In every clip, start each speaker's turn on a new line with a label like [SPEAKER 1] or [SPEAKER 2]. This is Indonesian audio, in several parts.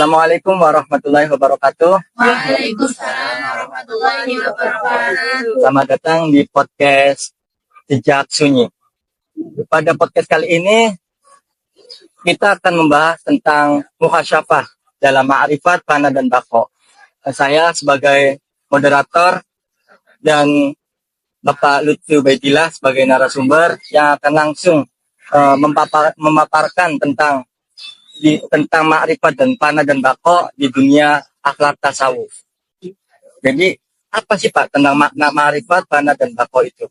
[SPEAKER 1] Assalamualaikum warahmatullahi wabarakatuh.
[SPEAKER 2] Waalaikumsalam warahmatullahi wabarakatuh.
[SPEAKER 1] Selamat datang di podcast Jejak Sunyi. Pada podcast kali ini kita akan membahas tentang muhasyafah dalam ma'rifat, fana dan baqo. Saya sebagai moderator dan Bapak Lutfi Ubaidillah sebagai narasumber yang akan langsung memaparkan tentang ma'rifat dan fana dan baqo di dunia akhlak tasawuf. Jadi apa sih Pak tentang makna ma'rifat, fana dan baqo itu?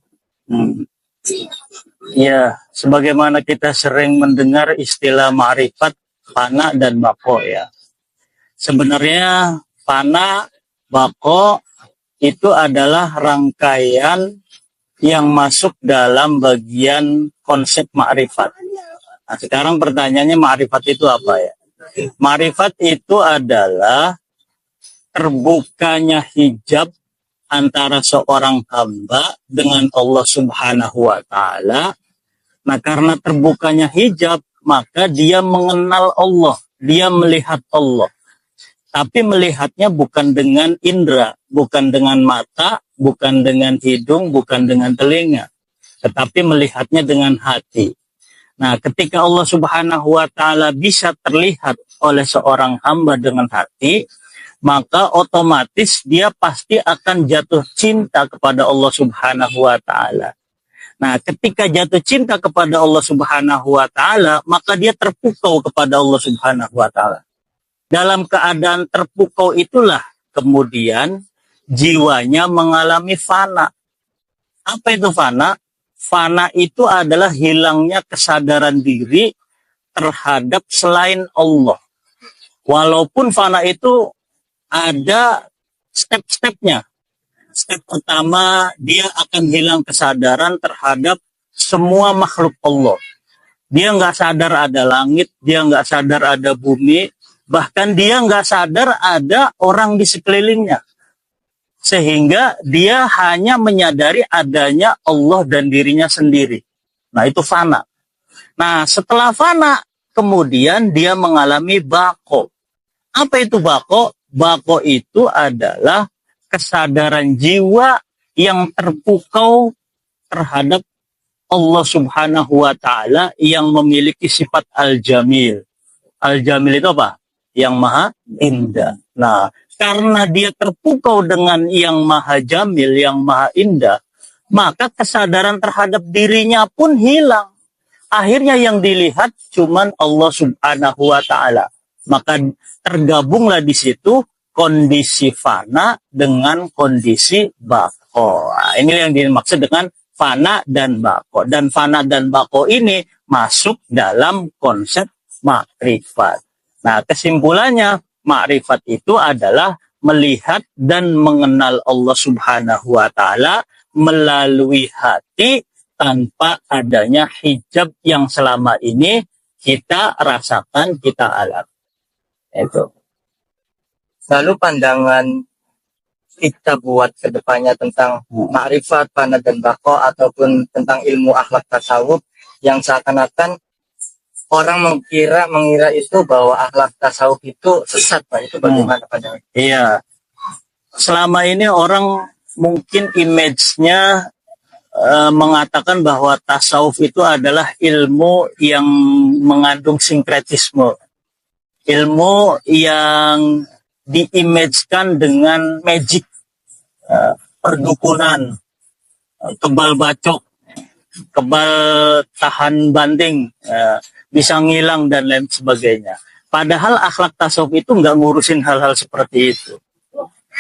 [SPEAKER 3] Ya, sebagaimana kita sering mendengar istilah ma'rifat, fana dan baqo ya. Sebenarnya fana, baqo itu adalah rangkaian yang masuk dalam bagian konsep ma'rifat. Nah, sekarang pertanyaannya ma'rifat itu apa ya? Ma'rifat itu adalah terbukanya hijab antara seorang hamba dengan Allah Subhanahu wa Ta'ala. Nah, karena terbukanya hijab, maka dia mengenal Allah, dia melihat Allah. Tapi melihatnya bukan dengan indera, bukan dengan mata, bukan dengan hidung, bukan dengan telinga, tetapi melihatnya dengan hati. Nah, ketika Allah Subhanahu wa Ta'ala bisa terlihat oleh seorang hamba dengan hati, maka otomatis dia pasti akan jatuh cinta kepada Allah Subhanahu wa Ta'ala. Nah, ketika jatuh cinta kepada Allah Subhanahu wa Ta'ala, maka dia terpukau kepada Allah Subhanahu wa Ta'ala. Dalam keadaan terpukau itulah kemudian jiwanya mengalami fana. Apa itu fana? Fana itu adalah hilangnya kesadaran diri terhadap selain Allah. Walaupun fana itu ada step-stepnya. Step pertama, dia akan hilang kesadaran terhadap semua makhluk Allah. Dia nggak sadar ada langit, dia nggak sadar ada bumi, bahkan dia nggak sadar ada orang di sekelilingnya. Sehingga dia hanya menyadari adanya Allah dan dirinya sendiri. Nah, itu fana. Nah, setelah fana, kemudian dia mengalami baqo. Apa itu baqo? Baqo itu adalah kesadaran jiwa yang terpukau terhadap Allah Subhanahu wa Ta'ala yang memiliki sifat al-jamil. Al-jamil itu apa? Yang maha indah. Nah, karena dia terpukau dengan yang maha jamil, yang maha indah, maka kesadaran terhadap dirinya pun hilang. Akhirnya yang dilihat cuman Allah Subhanahu wa Ta'ala. Maka tergabunglah di situ kondisi fana dengan kondisi baqo. Nah, ini yang dimaksud dengan fana dan baqo. Dan fana dan baqo ini masuk dalam konsep ma'rifat. Nah, kesimpulannya, ma'rifat itu adalah melihat dan mengenal Allah Subhanahu wa Ta'ala melalui hati tanpa adanya hijab yang selama ini kita rasakan, kita alami. Itu.
[SPEAKER 1] Lalu pandangan kita buat kedepannya tentang ma'rifat, fana dan baqo ataupun tentang ilmu akhlak tasawuf yang seakan-akan orang mengira itu bahwa akhlak tasawuf itu sesat, Pak. Itu bagaimana pandangan?
[SPEAKER 3] Iya. Selama ini orang mungkin image-nya mengatakan bahwa tasawuf itu adalah ilmu yang mengandung sinkretisme. Ilmu yang diimage-kan dengan magic, perdukunan, kebal bacok, kebal tahan banting, bisa ngilang dan lain sebagainya. Padahal akhlak tasawuf itu nggak ngurusin hal-hal seperti itu.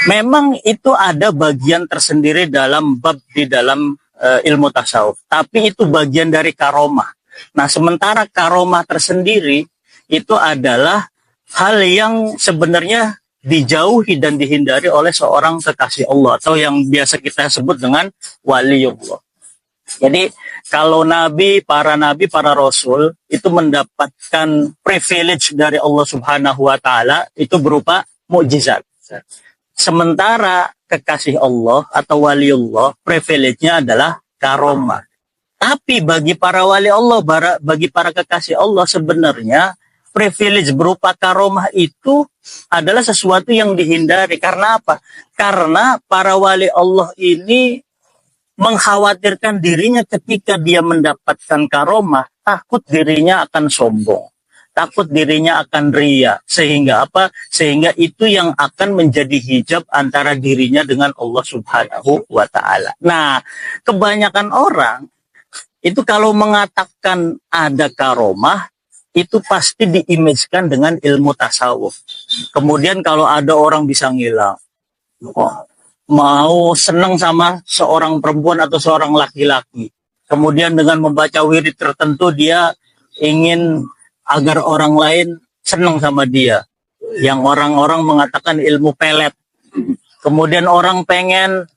[SPEAKER 3] Memang itu ada bagian tersendiri dalam bab di dalam ilmu tasawuf, tapi itu bagian dari karomah. Nah, sementara karomah tersendiri itu adalah hal yang sebenarnya dijauhi dan dihindari oleh seorang kekasih Allah atau yang biasa kita sebut dengan waliullah. Jadi kalau para nabi, para rasul itu mendapatkan privilege dari Allah Subhanahu wa Ta'ala itu berupa mukjizat. Sementara kekasih Allah atau waliullah privilege-nya adalah karomah. Tapi bagi para wali Allah, bagi para kekasih Allah sebenarnya privilege berupa karomah itu adalah sesuatu yang dihindari. Karena apa? Karena para wali Allah ini mengkhawatirkan dirinya ketika dia mendapatkan karomah, takut dirinya akan sombong, takut dirinya akan ria, sehingga apa? Sehingga itu yang akan menjadi hijab antara dirinya dengan Allah Subhanahu wa Ta'ala. Nah, kebanyakan orang itu kalau mengatakan ada karomah, itu pasti diimajinkan dengan ilmu tasawuf. Kemudian kalau ada orang bisa ngilang, mau senang sama seorang perempuan atau seorang laki-laki, kemudian dengan membaca wirid tertentu dia ingin agar orang lain senang sama dia, yang orang-orang mengatakan ilmu pelet. Kemudian orang pengen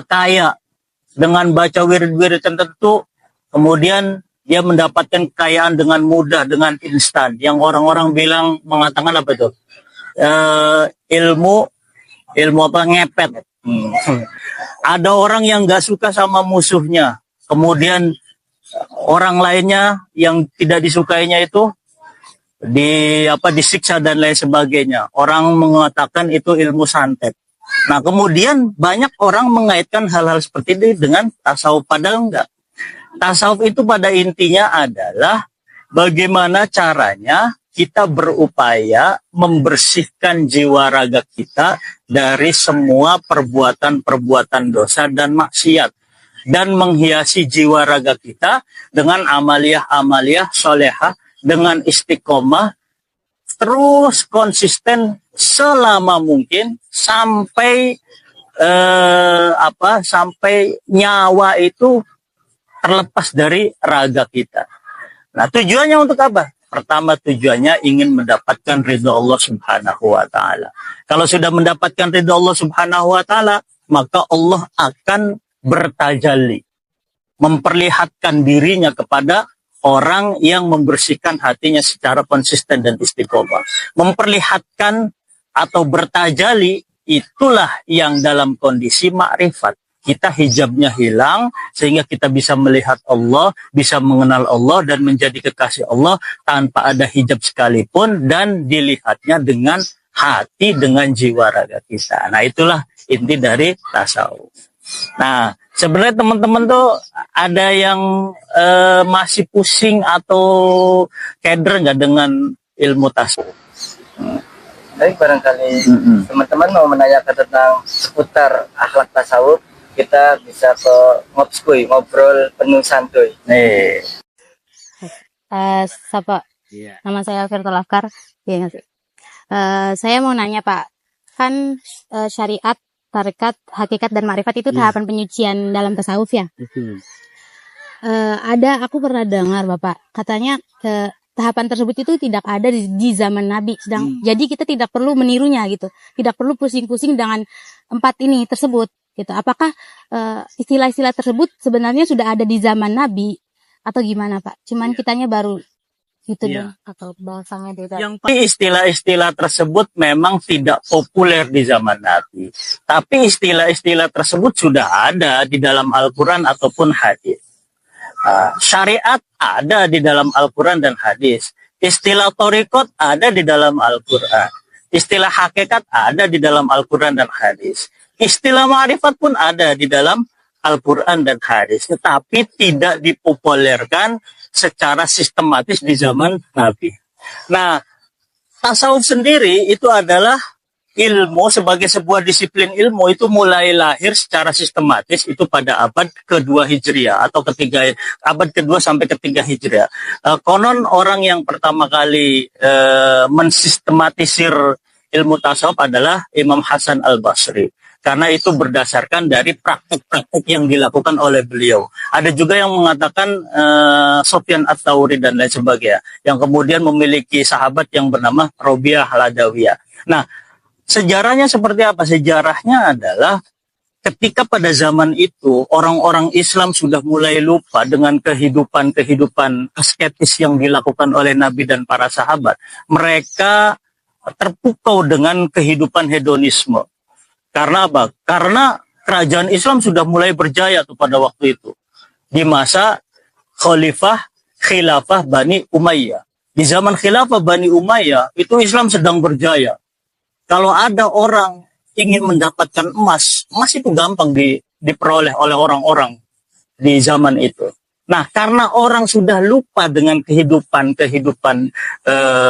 [SPEAKER 3] kaya dengan baca wirid-wirid tertentu, kemudian dia mendapatkan kekayaan dengan mudah, dengan instan, yang orang-orang bilang mengatakan apa itu? Ilmu apa, ngepet. Ada orang yang nggak suka sama musuhnya, kemudian orang lainnya yang tidak disukainya itu disiksa dan lain sebagainya. Orang mengatakan itu ilmu santet. Nah, kemudian banyak orang mengaitkan hal-hal seperti ini dengan tasawuf, padahal enggak. Tasawuf itu pada intinya adalah bagaimana caranya kita berupaya membersihkan jiwa raga kita dari semua perbuatan-perbuatan dosa dan maksiat, dan menghiasi jiwa raga kita dengan amaliyah-amaliyah solehah, dengan istiqomah, terus konsisten selama mungkin sampai sampai nyawa itu terlepas dari raga kita. Nah, tujuannya untuk apa? Pertama, tujuannya ingin mendapatkan ridha Allah Subhanahu wa Ta'ala. Kalau sudah mendapatkan ridha Allah Subhanahu wa Ta'ala, maka Allah akan bertajalli, memperlihatkan dirinya kepada orang yang membersihkan hatinya secara konsisten dan istiqomah. Memperlihatkan atau bertajalli, itulah yang dalam kondisi makrifat. Kita hijabnya hilang, sehingga kita bisa melihat Allah, bisa mengenal Allah, dan menjadi kekasih Allah tanpa ada hijab sekalipun, dan dilihatnya dengan hati, dengan jiwa raga kita. Nah, itulah inti dari tasawuf. Nah, sebenarnya teman-teman tuh ada yang masih pusing atau keder nggak dengan ilmu tasawuf?
[SPEAKER 1] Baik, barangkali teman-teman mau menanyakan tentang seputar akhlak tasawuf, kita bisa ke ngobskuy, ngobrol penuh santuy.
[SPEAKER 3] Nih.
[SPEAKER 2] Sapa, nama saya Firtul Afkar. Iya nggak sih? Saya mau nanya Pak, kan syariat, tarekat, hakikat, dan makrifat itu tahapan penyucian dalam tasawuf ya? Aku pernah dengar Bapak, katanya tahapan tersebut itu tidak ada di zaman Nabi. Jadi kita tidak perlu menirunya gitu. Tidak perlu pusing-pusing dengan 4 ini tersebut gitu. Apakah istilah-istilah tersebut sebenarnya sudah ada di zaman Nabi atau gimana Pak? Cuman kitanya baru gitu dong, atau bahasanya tidak.
[SPEAKER 3] Yang pasti istilah-istilah tersebut memang tidak populer di zaman Nabi. Tapi istilah-istilah tersebut sudah ada di dalam Al-Quran ataupun hadis. Syariat ada di dalam Al-Quran dan hadis. Istilah torikot ada di dalam Al-Quran. Istilah hakikat ada di dalam Al-Quran dan hadis. Istilah ma'rifat pun ada di dalam Al-Quran dan hadis. Tetapi tidak dipopulerkan secara sistematis di zaman Nabi. Nah, tasawuf sendiri itu adalah ilmu, sebagai sebuah disiplin ilmu, itu mulai lahir secara sistematis itu pada abad kedua Hijriah atau abad kedua sampai ketiga Hijriah. Konon orang yang pertama kali mensistematisir ilmu tasawuf adalah Imam Hasan al-Basri. Karena itu berdasarkan dari praktek-praktek yang dilakukan oleh beliau. Ada juga yang mengatakan Sufyan Ats-Tsauri dan lain sebagainya, yang kemudian memiliki sahabat yang bernama Robiah al-Adawiyah. Nah, sejarahnya seperti apa? Sejarahnya adalah ketika pada zaman itu orang-orang Islam sudah mulai lupa dengan kehidupan asketis yang dilakukan oleh Nabi dan para sahabat. Mereka terpukau dengan kehidupan hedonisme. Karena apa? Karena kerajaan Islam sudah mulai berjaya tuh pada waktu itu. Di masa khilafah Bani Umayyah. Di zaman khilafah Bani Umayyah, itu Islam sedang berjaya. Kalau ada orang ingin mendapatkan emas, emas itu gampang diperoleh oleh orang-orang di zaman itu. Nah, karena orang sudah lupa dengan kehidupan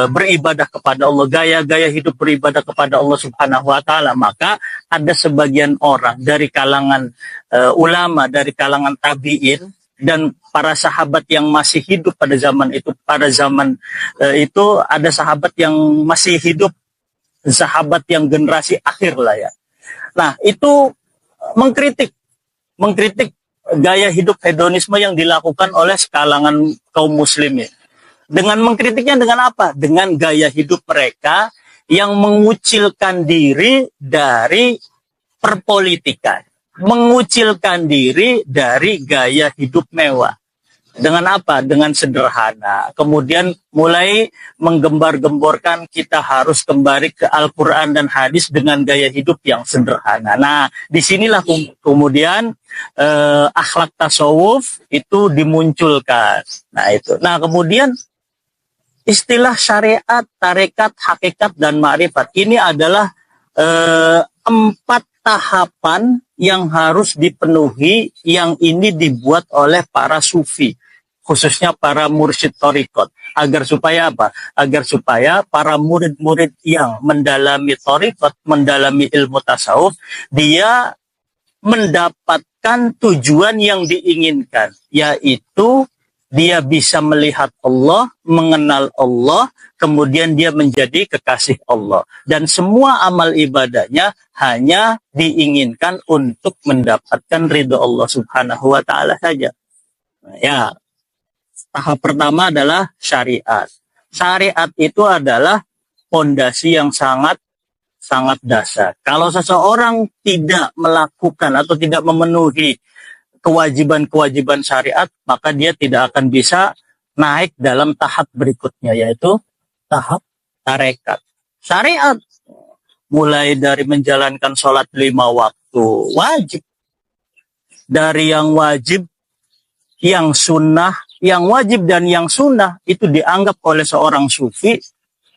[SPEAKER 3] beribadah kepada Allah, gaya-gaya hidup beribadah kepada Allah Subhanahu wa taala, maka ada sebagian orang dari kalangan ulama, dari kalangan tabi'in dan para sahabat yang masih hidup pada zaman itu, itu ada sahabat yang masih hidup, sahabat yang generasi akhir lah ya. Nah, itu mengkritik gaya hidup hedonisme yang dilakukan oleh kalangan kaum muslimin. Dengan mengkritiknya dengan apa? Dengan gaya hidup mereka yang mengucilkan diri dari perpolitikan, mengucilkan diri dari gaya hidup mewah. Dengan apa? Dengan sederhana. Kemudian mulai menggembar-gemborkan kita harus kembali ke Al-Quran dan hadis dengan gaya hidup yang sederhana. Nah, disinilah kemudian akhlak tasawuf itu dimunculkan. Nah, itu. Nah, kemudian istilah syariat, tarekat, hakikat, dan ma'rifat. Ini adalah 4 tahapan yang harus dipenuhi, yang ini dibuat oleh para sufi, khususnya para mursyid thariqat. Agar supaya apa? Agar supaya para murid-murid yang mendalami thariqat, mendalami ilmu tasawuf, dia mendapatkan tujuan yang diinginkan, yaitu dia bisa melihat Allah, mengenal Allah, kemudian dia menjadi kekasih Allah. Dan semua amal ibadahnya hanya diinginkan untuk mendapatkan ridho Allah Subhanahu wa taala saja. Ya, tahap pertama adalah syariat. Syariat itu adalah fondasi yang sangat dasar. Kalau seseorang tidak melakukan atau tidak memenuhi kewajiban-kewajiban syariat, maka dia tidak akan bisa naik dalam tahap berikutnya, yaitu tahap tarekat. Syariat mulai dari menjalankan sholat 5 waktu wajib, dari yang wajib, yang sunnah, yang wajib dan yang sunnah itu dianggap oleh seorang sufi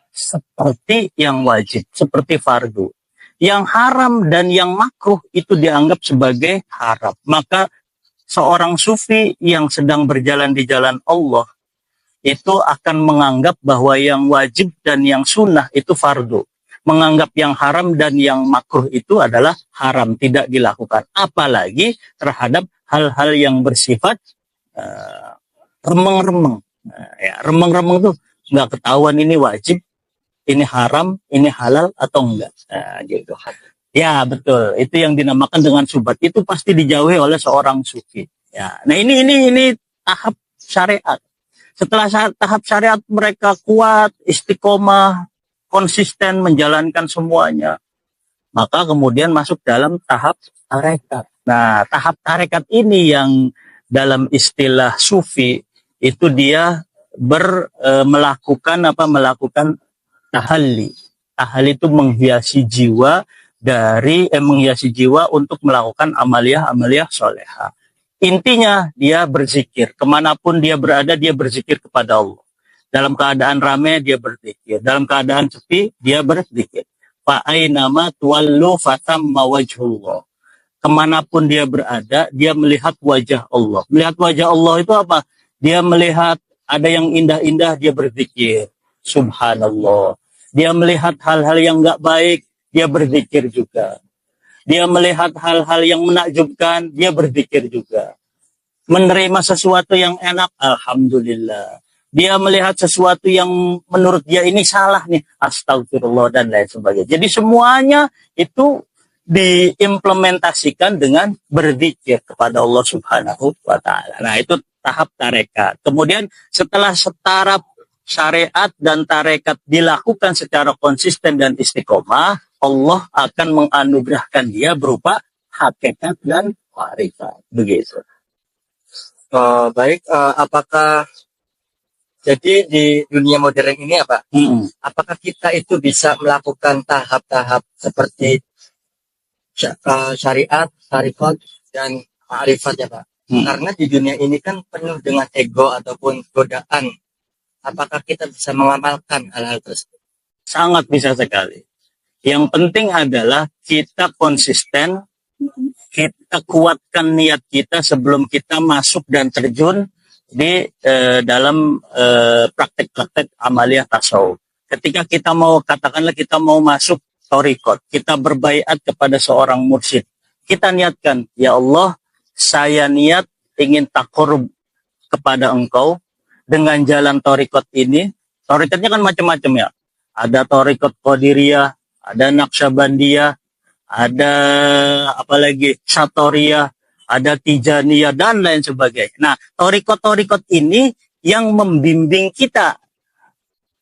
[SPEAKER 3] seperti yang wajib, seperti fardu. Yang haram dan yang makruh itu dianggap sebagai haram. Maka seorang sufi yang sedang berjalan di jalan Allah itu akan menganggap bahwa yang wajib dan yang sunnah itu fardu. Menganggap yang haram dan yang makruh itu adalah haram, tidak dilakukan. Apalagi terhadap hal-hal yang bersifat remeng-remeng. Ya, remeng-remeng itu nggak ketahuan ini wajib, ini haram, ini halal atau enggak. Gitu. Ya, betul. Itu yang dinamakan dengan syubhat. Itu pasti dijauhi oleh seorang sufi. Ya. Nah, ini tahap syariat. Setelah tahap syariat mereka kuat, istiqomah, konsisten menjalankan semuanya, maka kemudian masuk dalam tahap tarekat. Nah, tahap tarekat ini yang dalam istilah sufi itu dia melakukan tahalli. Tahalli itu menghiasi jiwa menghiasi jiwa untuk melakukan amaliyah solehah. Intinya dia berzikir. Kemanapun dia berada, dia berzikir kepada Allah. Dalam keadaan ramai, dia berzikir. Dalam keadaan sepi, dia berzikir. Fa'ainama tuwallu fatamma wajhullah. Kemanapun dia berada, dia melihat wajah Allah. Melihat wajah Allah itu apa? Dia melihat ada yang indah-indah, dia berzikir. Subhanallah. Dia melihat hal-hal yang enggak baik, dia berzikir juga. Dia melihat hal-hal yang menakjubkan, dia berzikir juga. Menerima sesuatu yang enak, alhamdulillah. Dia melihat sesuatu yang menurut dia ini salah nih, astagfirullah dan lain sebagainya. Jadi semuanya itu diimplementasikan dengan berzikir kepada Allah Subhanahu wa taala. Nah, itu tahap tarekat. Kemudian setelah setara syariat dan tarekat dilakukan secara konsisten dan istiqomah, Allah akan menganugerahkan dia berupa hakikat dan ma'rifat. Begitu.
[SPEAKER 1] Baik, apakah jadi di dunia modern ini apa? Apakah kita itu bisa melakukan tahap-tahap seperti syariat, tarekat, dan ma'rifat ya Pak? Karena di dunia ini kan penuh dengan ego ataupun godaan apakah kita bisa mengamalkan hal-hal tersebut?
[SPEAKER 3] Sangat bisa sekali. Yang penting adalah kita konsisten, kita kuatkan niat kita sebelum kita masuk dan terjun di dalam praktek-praktek amaliyah tasawuf. Ketika kita mau, katakanlah kita mau masuk thariqat, kita berbaiat kepada seorang mursyid, kita niatkan, ya Allah, saya niat ingin taqarrub kepada engkau dengan jalan thariqat ini. Thariqatnya kan macam-macam ya. Ada thariqat Qadiriyah, ada Naqsyabandiyah, ada apalagi Satoriyah, ada Tijaniyah, dan lain sebagainya. Nah, thariqat-thariqat ini yang membimbing kita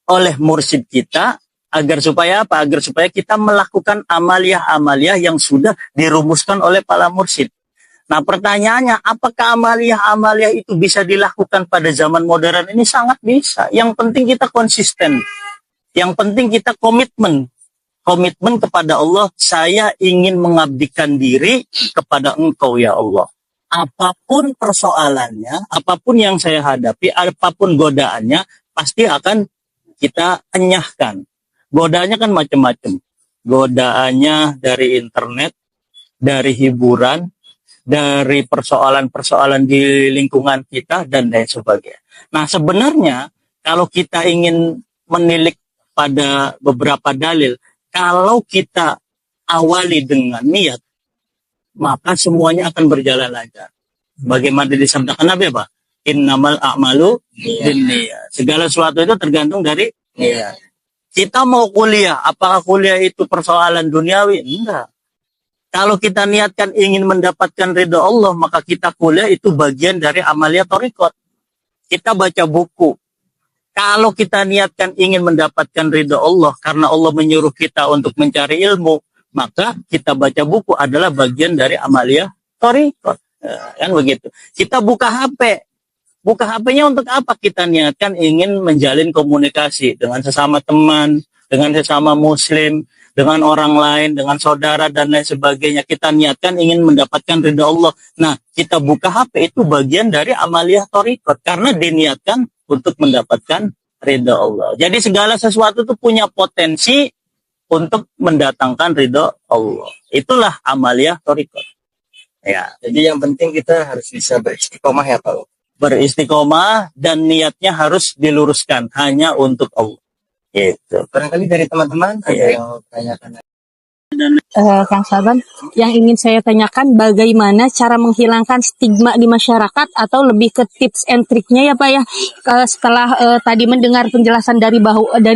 [SPEAKER 3] oleh mursyid kita, agar supaya apa? Agar supaya kita melakukan amaliyah-amaliyah yang sudah dirumuskan oleh para mursyid. Nah, pertanyaannya, apakah amaliyah-amaliyah itu bisa dilakukan pada zaman modern ini? Sangat bisa. Yang penting kita konsisten. Yang penting kita komitmen. Komitmen kepada Allah, saya ingin mengabdikan diri kepada engkau ya Allah. Apapun persoalannya, apapun yang saya hadapi, apapun godaannya, pasti akan kita enyahkan. Godaannya kan macam-macam. Godaannya dari internet, dari hiburan, dari persoalan-persoalan di lingkungan kita, dan lain sebagainya. Nah, sebenarnya kalau kita ingin menilik pada beberapa dalil, kalau kita awali dengan niat, maka semuanya akan berjalan lancar. Bagaimana disabdakan Nabi apa? Innamal a'malu binniyat. Segala sesuatu itu tergantung dari niat. Kita mau kuliah, apakah kuliah itu persoalan duniawi? Enggak. Kalau kita niatkan ingin mendapatkan ridha Allah, maka kita kuliah itu bagian dari amaliyah thariqat. Kita baca buku. Kalau kita niatkan ingin mendapatkan ridha Allah, karena Allah menyuruh kita untuk mencari ilmu, maka kita baca buku adalah bagian dari amaliyah thariqat. Kan begitu. Kita buka HP. Buka HP-nya untuk apa? Kita niatkan ingin menjalin komunikasi dengan sesama teman, dengan sesama muslim, dengan orang lain, dengan saudara, dan lain sebagainya. Kita niatkan ingin mendapatkan ridha Allah. Nah, kita buka HP itu bagian dari amaliyah thariqat, karena diniatkan untuk mendapatkan ridha Allah. Jadi segala sesuatu itu punya potensi untuk mendatangkan ridha Allah. Itulah amaliyah thariqat. Ya,
[SPEAKER 1] Jadi yang penting kita harus bisa beristiqomah ya Pak.
[SPEAKER 3] beristiqomah dan niatnya harus diluruskan hanya untuk Allah. Gitu.
[SPEAKER 1] Barangkali dari teman-teman ada
[SPEAKER 3] Iya.
[SPEAKER 1] yang tanyakan.
[SPEAKER 4] Kang Saban, yang ingin saya tanyakan bagaimana cara menghilangkan stigma di masyarakat atau lebih ke tips and triknya ya Pak ya. Setelah tadi mendengar penjelasan dari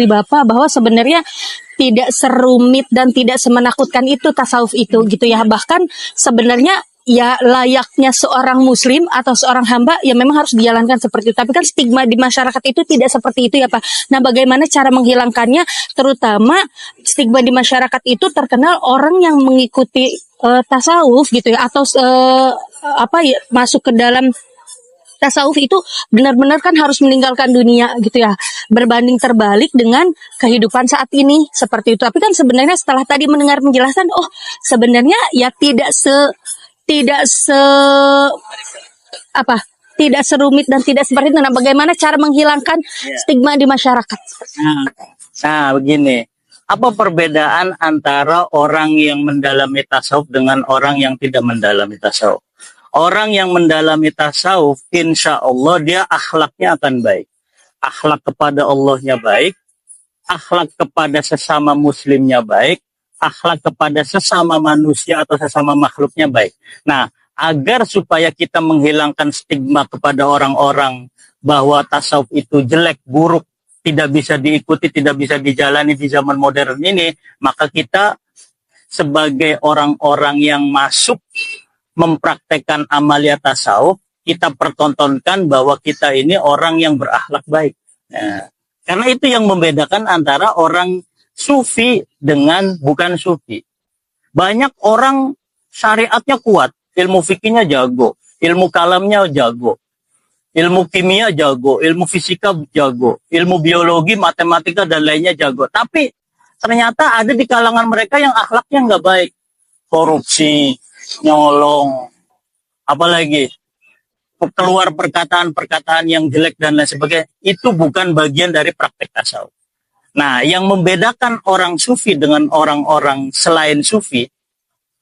[SPEAKER 4] Bapak bahwa sebenarnya tidak serumit dan tidak semenakutkan itu tasawuf itu gitu ya. Bahkan sebenarnya ya layaknya seorang muslim atau seorang hamba ya memang harus dijalankan seperti itu. Tapi kan stigma di masyarakat itu tidak seperti itu ya Pak. Nah, bagaimana cara menghilangkannya, terutama stigma di masyarakat itu terkenal orang yang mengikuti tasawuf gitu ya, atau masuk ke dalam tasawuf itu benar-benar kan harus meninggalkan dunia gitu ya, berbanding terbalik dengan kehidupan saat ini seperti itu. Tapi kan sebenarnya setelah tadi mendengar penjelasan, oh sebenarnya ya tidak serumit dan tidak seperti itu. Nah, bagaimana cara menghilangkan stigma di masyarakat?
[SPEAKER 3] Nah, begini. Apa perbedaan antara orang yang mendalami tasawuf dengan orang yang tidak mendalami tasawuf? Orang yang mendalami tasawuf, insya Allah dia akhlaknya akan baik. Akhlak kepada Allahnya baik, akhlak kepada sesama muslimnya baik, akhlak kepada sesama manusia atau sesama makhluknya baik. Nah, agar supaya kita menghilangkan stigma kepada orang-orang bahwa tasawuf itu jelek, buruk, tidak bisa diikuti, tidak bisa dijalani di zaman modern ini, maka kita sebagai orang-orang yang masuk mempraktekkan amaliyah tasawuf, kita pertontonkan bahwa kita ini orang yang berakhlak baik. Nah, karena itu yang membedakan antara orang sufi dengan bukan sufi. Banyak orang syariatnya kuat, ilmu fikihnya jago, ilmu kalamnya jago, ilmu kimia jago, ilmu fisika jago, ilmu biologi, matematika, dan lainnya jago. Tapi ternyata ada di kalangan mereka yang akhlaknya nggak baik. Korupsi, nyolong, apalagi keluar perkataan-perkataan yang jelek dan lain sebagainya, itu bukan bagian dari praktek tasawuf. Nah, yang membedakan orang sufi dengan orang-orang selain sufi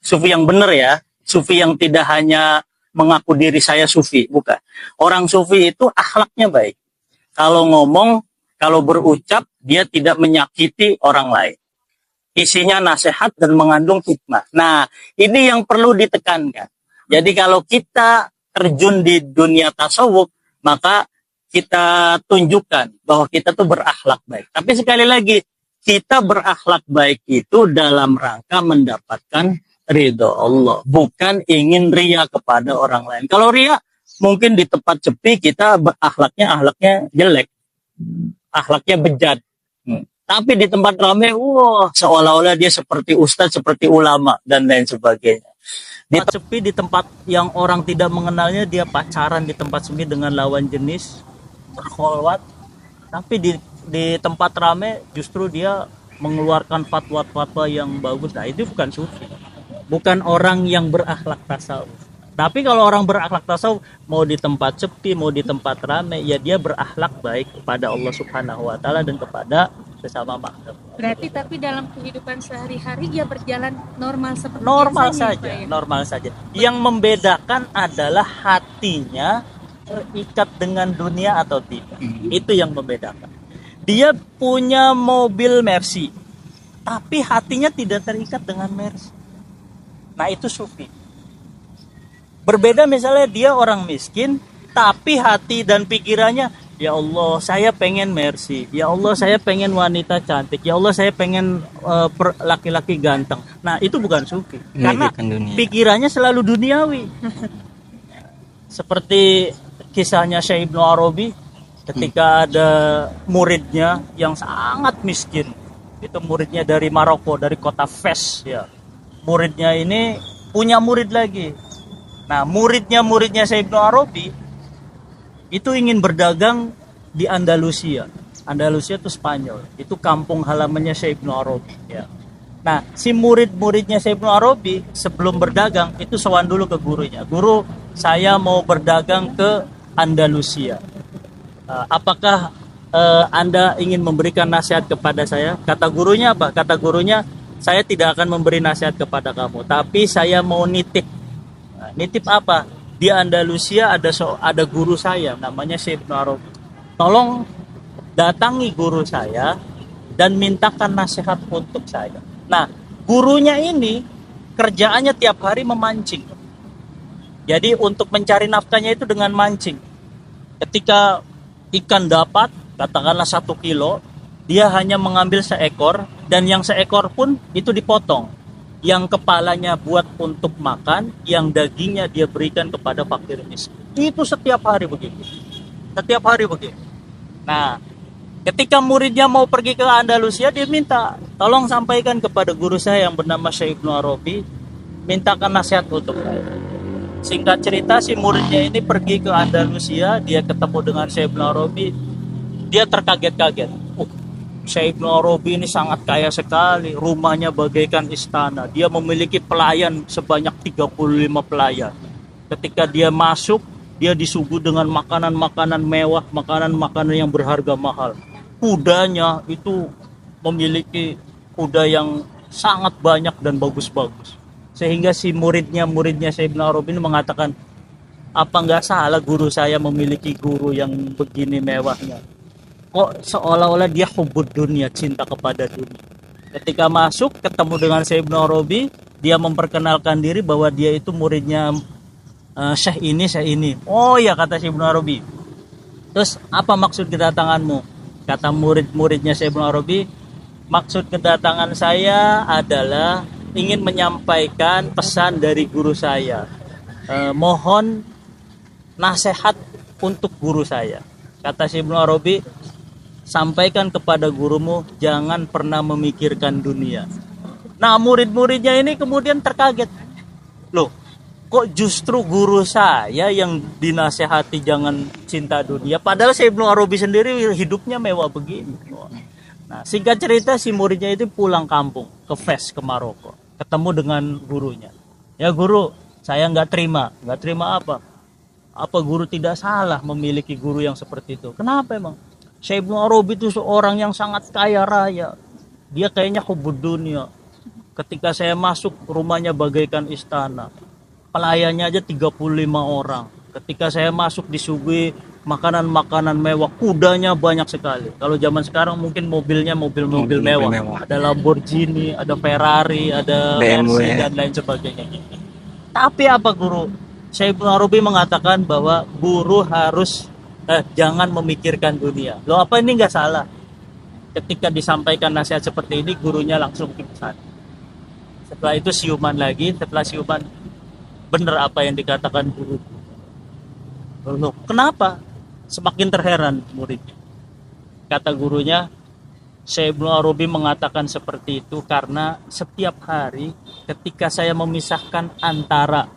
[SPEAKER 3] yang benar ya, sufi yang tidak hanya mengaku diri saya sufi, bukan. Orang sufi itu akhlaknya baik. Kalau ngomong, kalau berucap, dia tidak menyakiti orang lain. Isinya nasihat dan mengandung hikmah. Nah, ini yang perlu ditekankan. Jadi kalau kita terjun di dunia tasawuf, maka kita tunjukkan bahwa kita tuh berakhlak baik. Tapi sekali lagi, kita berakhlak baik itu dalam rangka mendapatkan ridho Allah, bukan ingin ria kepada orang lain. Kalau ria, mungkin di tempat sepi kita akhlaknya jelek, akhlaknya bejat. Tapi di tempat ramai, wah, seolah-olah dia seperti ustadz, seperti ulama dan lain sebagainya. Di tempat sepi, di tempat yang orang tidak mengenalnya, dia pacaran di tempat sepi dengan lawan jenis, berkholwat. Tapi di tempat ramai justru dia mengeluarkan fatwa-fatwa yang bagus. Nah, itu bukan sufi, bukan orang yang berakhlak tasawuf. Tapi kalau orang berakhlak tasawuf, mau di tempat sepi, mau di tempat ramai, ya dia berakhlak baik kepada Allah Subhanahu wa Ta'ala dan kepada sesama makhluk.
[SPEAKER 4] Berarti tapi dalam kehidupan sehari-hari dia berjalan normal seperti
[SPEAKER 3] Normal
[SPEAKER 4] biasanya,
[SPEAKER 3] saja,
[SPEAKER 4] Pak, ya?
[SPEAKER 3] normal saja. Yang membedakan adalah hatinya terikat dengan dunia atau tidak. Itu yang membedakan. Dia punya mobil Mercy, tapi hatinya tidak terikat dengan Mercy. Nah, itu sufi. Berbeda misalnya dia orang miskin, tapi hati dan pikirannya, ya Allah, saya pengen Mercy. Ya Allah, saya pengen wanita cantik. Ya Allah, saya pengen laki-laki ganteng. Nah, itu bukan sufi. Karena pikirannya selalu duniawi. Seperti kisahnya Syekh Ibnu Arabi ketika ada muridnya yang sangat miskin. Itu muridnya dari Maroko, dari kota Fes ya. Muridnya ini punya murid lagi. Nah, muridnya Syekh Ibnu Arabi itu ingin berdagang di Andalusia. Andalusia itu Spanyol. Itu kampung halamannya Syekh Ibnu Arabi ya. Nah, si murid-muridnya Syekh Ibnu Arabi sebelum berdagang itu sowan dulu ke gurunya. Guru, saya mau berdagang ke Andalusia. Apakah Anda ingin memberikan nasihat kepada saya? Kata gurunya apa? Kata gurunya, saya tidak akan memberi nasihat kepada kamu, tapi saya mau nitip. Nah, nitip apa? Di Andalusia ada guru saya namanya Syekh Ibnu Arabi. Tolong datangi guru saya dan mintakan nasihat untuk saya. Nah, gurunya ini kerjaannya tiap hari memancing. Jadi untuk mencari nafkahnya itu dengan mancing. Ketika ikan dapat, katakanlah 1 kilo, dia hanya mengambil seekor, dan yang seekor pun itu dipotong. Yang kepalanya buat untuk makan, yang dagingnya dia berikan kepada fakir miskin. Itu setiap hari begitu. Setiap hari begitu. Nah, ketika muridnya mau pergi ke Andalusia, dia minta, tolong sampaikan kepada guru saya yang bernama Syekh Ibnu Arabi, mintakan nasihat untuk saya. Singkat cerita, si muridnya ini pergi ke Andalusia, dia ketemu dengan Syekh Ibnu Arabi, dia terkaget-kaget. Syekh Ibnu Arabi ini sangat kaya sekali, rumahnya bagaikan istana. Dia memiliki pelayan sebanyak 35 pelayan. Ketika dia masuk, dia disuguh dengan makanan-makanan mewah, makanan-makanan yang berharga mahal. Kudanya itu memiliki kuda yang sangat banyak dan bagus-bagus. Sehingga si muridnya Syekh Ibnu Arabi ini mengatakan, apa nggak salah guru saya memiliki guru yang begini mewahnya? Kok seolah-olah dia hubud dunia, cinta kepada dunia. Ketika masuk ketemu dengan Syekh Ibnu Arabi, dia memperkenalkan diri bahwa dia itu muridnya Syekh ini. Oh ya, kata Syekh Ibnu Arabi. Terus apa maksud kedatanganmu? Kata murid-muridnya Syekh Ibnu Arabi, maksud kedatangan saya adalah ingin menyampaikan pesan dari guru saya. Mohon nasihat untuk guru saya. Kata Syekh Ibnu Arabi, sampaikan kepada gurumu, jangan pernah memikirkan dunia. Nah, murid-muridnya ini kemudian terkaget. Loh, kok justru guru saya yang dinasehati jangan cinta dunia, padahal Syekh Ibnu Arabi sendiri hidupnya mewah begini. Nah, singkat cerita, si muridnya itu pulang kampung ke Fes, ke Maroko, ketemu dengan gurunya. Ya guru, saya nggak terima apa?
[SPEAKER 5] Apa guru tidak salah memiliki guru yang seperti itu? Kenapa emang? Syekh Ibnu Arabi itu seorang yang sangat kaya raya. Dia kayaknya hubud dunia. Ketika saya masuk, rumahnya bagaikan istana. Pelayannya aja 35 orang. Ketika saya masuk disuguhi makanan-makanan mewah, kudanya banyak sekali. Kalau zaman sekarang mungkin mobilnya mobil-mobil mewah. Ada Lamborghini, ada Ferrari, ada
[SPEAKER 1] BMW.
[SPEAKER 5] Mercy dan lain sebagainya. Tapi apa guru? Syekh Ibnu Arabi mengatakan bahwa guru harus jangan memikirkan dunia. Loh, apa ini nggak salah? Ketika disampaikan nasihat seperti ini, gurunya langsung pingsan. Setelah itu siuman lagi, setelah siuman, benar apa yang dikatakan guru. Loh, kenapa? Semakin terheran murid. Kata gurunya, Syekh Ibnu Arabi mengatakan seperti itu karena setiap hari ketika saya memisahkan antara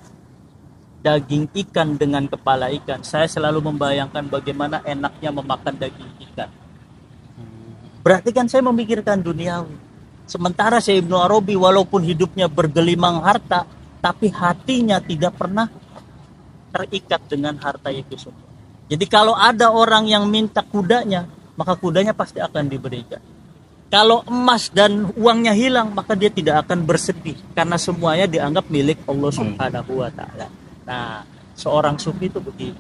[SPEAKER 5] daging ikan dengan kepala ikan, saya selalu membayangkan bagaimana enaknya memakan daging ikan. Berarti kan saya memikirkan duniawi. Sementara Syekh Ibnu Arabi walaupun hidupnya bergelimang harta, tapi hatinya tidak pernah terikat dengan harta itu semua. Jadi kalau ada orang yang minta kudanya, maka kudanya pasti akan diberikan. Kalau emas dan uangnya hilang, maka dia tidak akan bersedih karena semuanya dianggap milik Allah Subhanahu wa taala. Nah, seorang sufi itu begitu.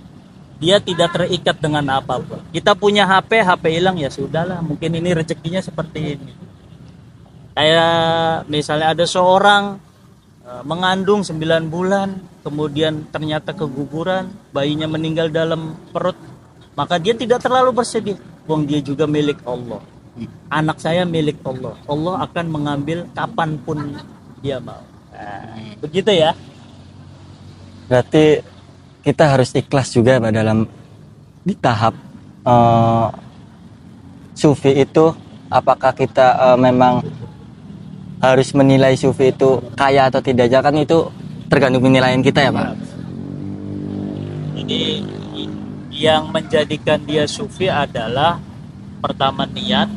[SPEAKER 5] Dia tidak terikat dengan apapun. Kita punya HP hilang ya sudahlah, mungkin ini rezekinya seperti ini. Kayak misalnya ada seorang mengandung 9 bulan, kemudian ternyata keguguran, bayinya meninggal dalam perut, maka dia tidak terlalu bersedih. Wong dia juga milik Allah. Anak saya milik Allah. Allah akan mengambil kapanpun dia mau. Nah, begitu ya.
[SPEAKER 1] Berarti kita harus ikhlas juga Pak dalam di tahap sufi itu. Apakah kita memang harus menilai sufi itu kaya atau tidak? Jangan itu tergantung penilaian kita ya Pak.
[SPEAKER 5] Jadi yang menjadikan dia sufi adalah pertama niat,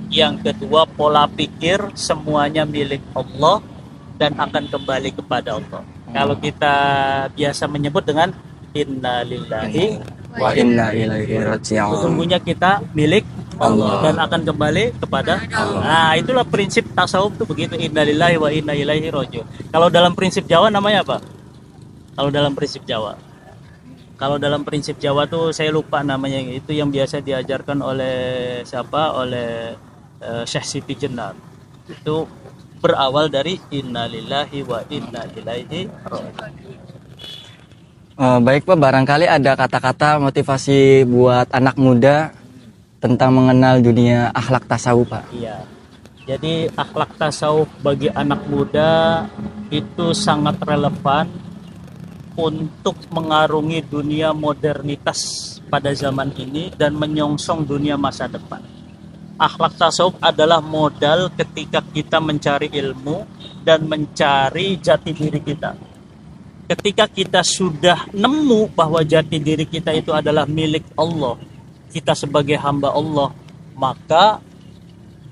[SPEAKER 5] yang kedua pola pikir, semuanya milik Allah dan akan kembali kepada Allah. Kalau kita biasa menyebut dengan inna lillahi
[SPEAKER 1] Wa inna ilaihi raji'un.
[SPEAKER 5] sesungguhnya kita milik Allah dan akan kembali kepada Allah. Nah, itulah prinsip tasawuf tuh begitu, inna lillahi wa inna ilaihi raji'un. Kalau dalam prinsip Jawa namanya apa? Kalau dalam prinsip Jawa. Kalau dalam prinsip Jawa tuh saya lupa namanya, itu yang biasa diajarkan oleh siapa? Oleh Syekh Siti Jenar. Itu berawal dari inna lillahi wa inna ilaihi raji'un.
[SPEAKER 1] Baik Pak, barangkali ada kata-kata motivasi buat anak muda tentang mengenal dunia akhlak tasawuf Pak.
[SPEAKER 5] Iya. Jadi akhlak tasawuf bagi anak muda itu sangat relevan untuk mengarungi dunia modernitas pada zaman ini dan menyongsong dunia masa depan. Akhlak tasawuf adalah modal ketika kita mencari ilmu dan mencari jati diri kita. Ketika kita sudah nemu bahwa jati diri kita itu adalah milik Allah, kita sebagai hamba Allah, maka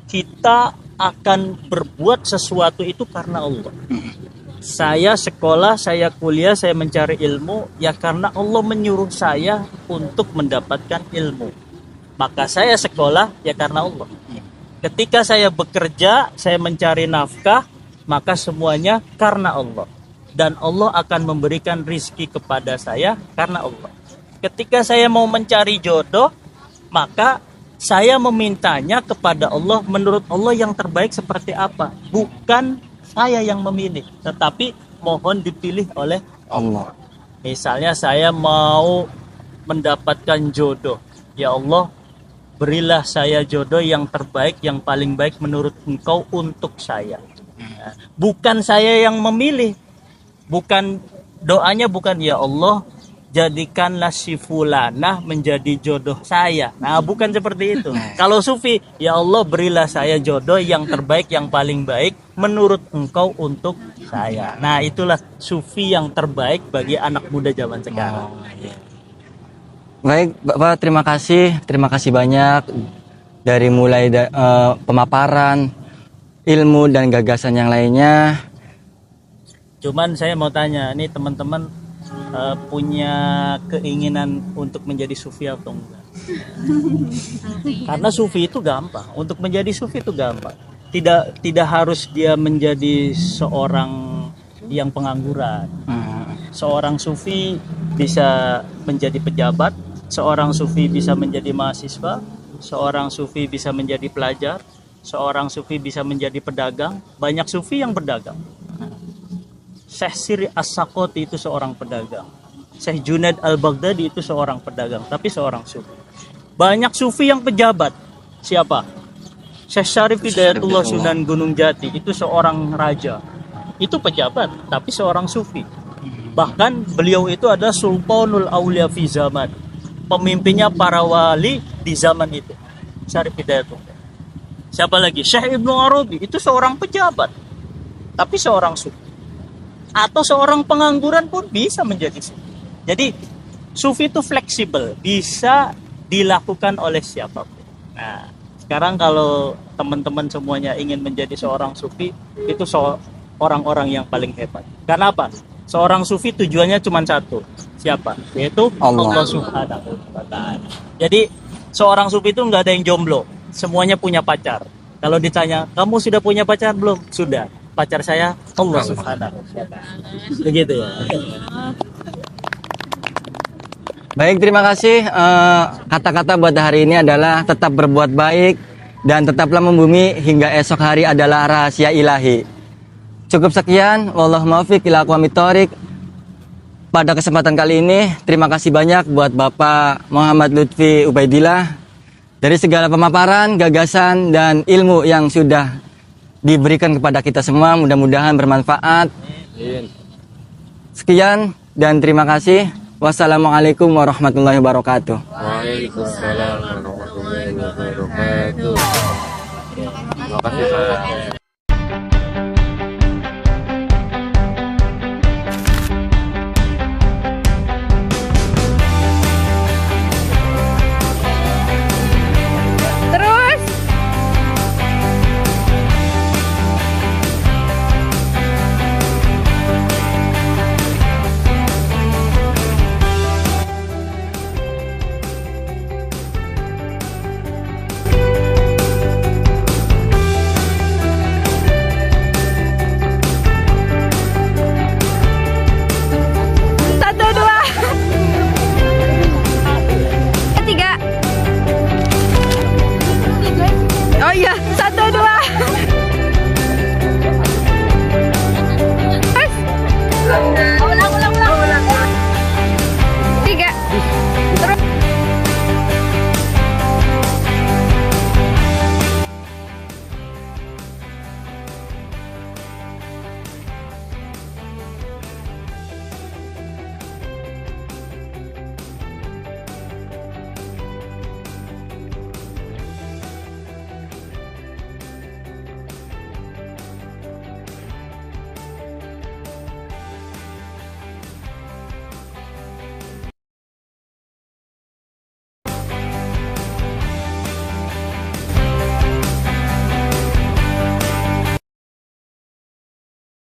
[SPEAKER 5] kita akan berbuat sesuatu itu karena Allah. Saya sekolah, saya kuliah, saya mencari ilmu ya karena Allah menyuruh saya untuk mendapatkan ilmu. Maka saya sekolah ya karena Allah. Ketika saya bekerja, saya mencari nafkah, maka semuanya karena Allah. Dan Allah akan memberikan rizki kepada saya karena Allah. Ketika saya mau mencari jodoh, maka saya memintanya kepada Allah menurut Allah yang terbaik seperti apa. Bukan saya yang memilih, tetapi mohon dipilih oleh
[SPEAKER 1] Allah.
[SPEAKER 5] Misalnya saya mau mendapatkan jodoh. Ya Allah, berilah saya jodoh yang terbaik, yang paling baik menurut Engkau untuk saya. Nah, bukan saya yang memilih. Bukan doanya bukan ya Allah jadikanlah si fulanah menjadi jodoh saya. Nah, bukan seperti itu. Kalau sufi, ya Allah berilah saya jodoh yang terbaik, yang paling baik menurut Engkau untuk saya. Nah, itulah sufi yang terbaik bagi anak muda zaman sekarang.
[SPEAKER 1] Baik Bapak, terima kasih banyak dari mulai pemaparan ilmu dan gagasan yang lainnya.
[SPEAKER 5] Cuman saya mau tanya, ini teman-teman punya keinginan untuk menjadi sufi atau enggak? Karena sufi itu gampang. Untuk menjadi sufi itu gampang. Tidak harus dia menjadi seorang yang pengangguran. Seorang sufi bisa menjadi pejabat, seorang sufi bisa menjadi mahasiswa, seorang sufi bisa menjadi pelajar, seorang sufi bisa menjadi pedagang. Banyak sufi yang berdagang. Syekh Siri As-Sakoti itu seorang pedagang. Syekh Junaid Al-Baghdadi itu seorang pedagang, tapi seorang sufi. Banyak sufi yang pejabat. Siapa? Syekh Syarif Hidayatullah Sunan Gunung Jati itu seorang raja. Itu pejabat, tapi seorang sufi. Bahkan beliau itu adalah Sultanul Aulia fi zaman. Pemimpinnya para wali di zaman itu. Syarif Hidayatullah. Siapa lagi? Syekh Ibnu Arabi itu seorang pejabat, tapi seorang sufi. Atau seorang pengangguran pun bisa menjadi sufi. Jadi sufi itu fleksibel, bisa dilakukan oleh siapapun. Nah, sekarang kalau teman-teman semuanya ingin menjadi seorang sufi, itu orang-orang yang paling hebat. Karena apa? Seorang sufi tujuannya cuma satu. Siapa? Yaitu Allah Subhanahu wa Ta'ala. Jadi seorang sufi itu nggak ada yang jomblo, semuanya punya pacar. Kalau ditanya, kamu sudah punya pacar belum? Sudah. Pacar saya Allah Subhanahu wa Ta'ala. Begitu ya.
[SPEAKER 1] Baik, terima kasih. Kata-kata buat hari ini adalah tetap berbuat baik dan tetaplah membumi hingga esok hari adalah rahasia ilahi. Cukup sekian. Wallahu muwaffiq ila aqwamit thoriq. Pada kesempatan kali ini, terima kasih banyak buat Bapak Muhammad Lutfi Ubaidillah dari segala pemaparan, gagasan, dan ilmu yang sudah diberikan kepada kita semua. Mudah-mudahan bermanfaat. Sekian dan terima kasih. Wassalamualaikum warahmatullahi wabarakatuh.
[SPEAKER 6] Waalaikumsalam warahmatullahi wabarakatuh. Terima kasih, Pak.